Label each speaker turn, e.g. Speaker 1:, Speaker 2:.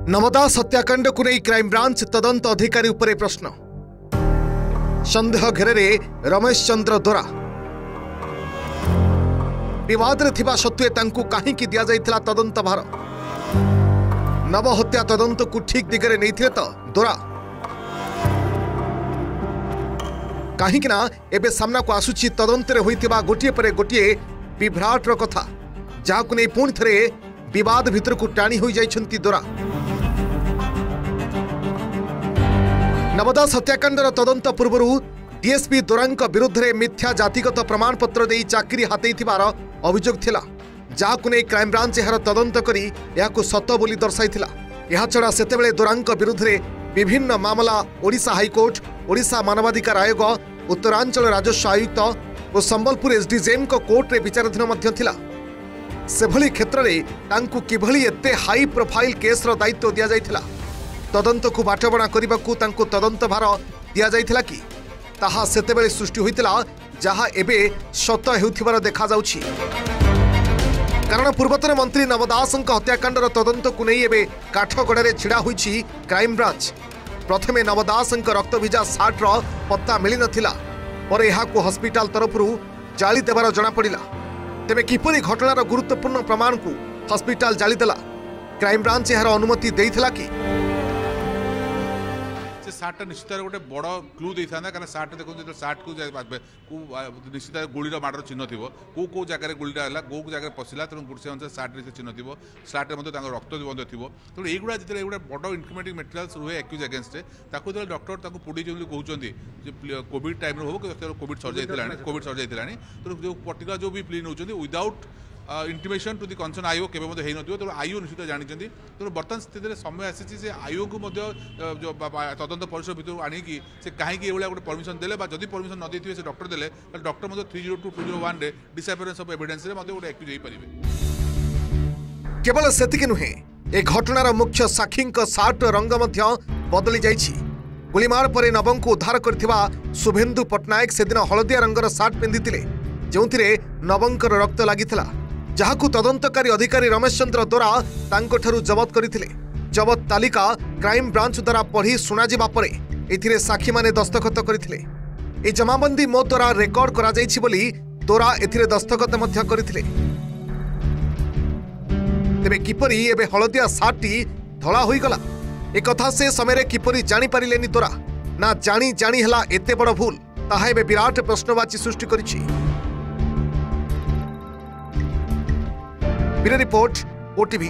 Speaker 1: नवदास हत्याकांड को नहीं क्राइमब्रांच तदंत अधिकारी उपरे प्रश्न। संदेह घेरे रमेश चंद्र दोरा विवाद रे थिबा सत्वे तांकु काहे की दिया जाइथिला तदंत भार। नव हत्या तदंत को ठीक दिगरे नहीं थे तो दोरा काहे कि ना एबे सामना को आसुची तदंत रे होइथिबा गोटिए परे गोटिए विभ्राटर कथा जाहाकु नै पुणी थरे विवाद भितर को टाणी होई जाइछंती दोरा। नवदास हत्याकांडर तदंत पूर्व डीएसपी दोरांक विरुद्ध में मिथ्या जातिगत प्रमाणपत्र दे चाकरी हाथई थिबार अभियोग थिला, जाहाकु नै क्राइमब्रांच एहार तदंत करी याकु सत बोली दर्शाइथिला। एहा छड़ा सेतेबेले दोरांक विरुद्ध में विभिन्न मामला ओडिशा हाईकोर्ट, ओडिशा मानवाधिकार आयोग, उत्तरांचल राजस्व आयुक्त और संबलपुर एसडीजेएम को कोर्ट रे विचाराधीन मध्य थिला। सेभली क्षेत्र में तांकु किभली एते हाई प्रोफाइल केस रो दायित्व दिया जाइथिला, तदंत को बाटबणा करबाकू तांकु तदंत भार दिया जाइथिला कि ताहा सेतेबेले सृष्टि होइतिला, जहा एबे सत हेउथिबार देखा जाउछि। कारण पूर्वतन मंत्री नवदासंक हत्याकांडर तदंत को नहीं एबे काठगड़े छिड़ा होइछि क्राइमब्रांच। प्रथमे नवदासंक रक्तभिजा सार्ट रो पत्ता मिली नथिला, पर एहाकू हॉस्पिटल तरफरु जाली देबार जणा पड़िला। तेबे किपरि घटनार गुरुत्वपूर्ण प्रमाण को हॉस्पिटल जाली देला, क्राइमब्रांच एहार अनुमति देइथिला कि
Speaker 2: सार्टा निश्चित गोटे बड़ क्लू देता कारण सार्ट देखो जो सार्ट को निश्चित गोलीर माड़र चिन्ह थी कौ जगह गोलीटा है कौ जगह पशिला तेणु से अनुसार सार्ट चिन्ह थी सार्ट रक्त थी तेणु युवा जो गोटे बड़ इनक्रिमेटिंग मेटेरियल्स रुहे एक्यूज अगेन्स्ट जो डॉक्टर पुड़ी कहते कोविड टाइम हो कोविड सर जाता तेणु जो पर्टिकुलर जो भी प्ली नौ without intimation to the concern IO केबे मते हेइ नथिबो तेणु आईओ निश्चित जानते तेणु बर्तमान स्थित समय आसी से आईओ को जो तदंत परिसर भितर आनी से कहीं गोटे परमिशन देले जदि परमिशन न देथिबे से डॉक्टर देले डॉक्टर 302-201 रे डिसअपियरेंस ऑफ एविडेंस रे गोटे एक्यूज होई परिबे।
Speaker 1: केवल सेतिक नुहे ए घटनार मुख्य साक्षी सार्ट रंग बदली जाइछि। गुलीमार पर नवं को उद्धार करथिबा शुभेन्दु पट्टनायक से दिन हलदिया रंगर सार्ट पिंधिथिले, जोंथिरे नवंकर रक्त लागिथिला, जहाकू तदंतकारी अधिकारी रमेश चंद्र दोरा तांको ठारू जबत करथिले। जबत तालिका क्राइम ब्रांच द्वारा पढ़ी सुना जिबा परे एथिरे साक्षी माने दस्तखत करथिले। ए जमाबंदी मो द्वारा रेकर्ड करा जाइछि बोली दोरा एथिरे दस्तखत मध्य करथिले। तेबे किपरि एबे हलदिया सार्टटी धला होई गला ए कथा से समय किपरि जानि पारिलेनी दोरा ना जानी जानी हला एते बड़ भूल ताहा एबे विराट प्रश्नवाची सृष्टि करिछि। Bureau report, OTV.